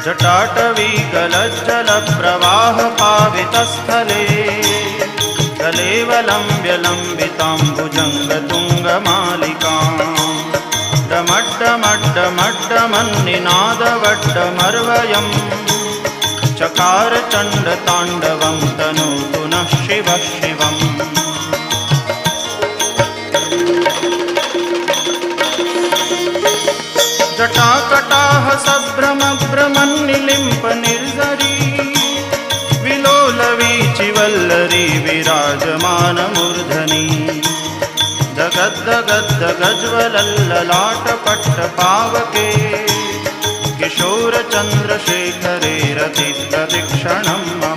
जटाटवीगलज्जलप्रवाहपावितस्थले कलेवलम्ब्य लम्बिताम्बुजङ्गतुङ्गमालिकाम् डमड्डमड्डमड्डमन्निनादवड्डमर्वयम् चकार चण्डताण्डवं तनोतु नः शिवः शिवम्। जटाकटाह सभ्रमभ्रमन्निलिम्प निर्झरी विलोलवीचिवल्लरी विराजमानमूर्धनि दगद्दगद्दगज्ज्वलल्ललाटपट्टपावके किशोरचन्द्रशेखरे रतिप्रदक्षिणम्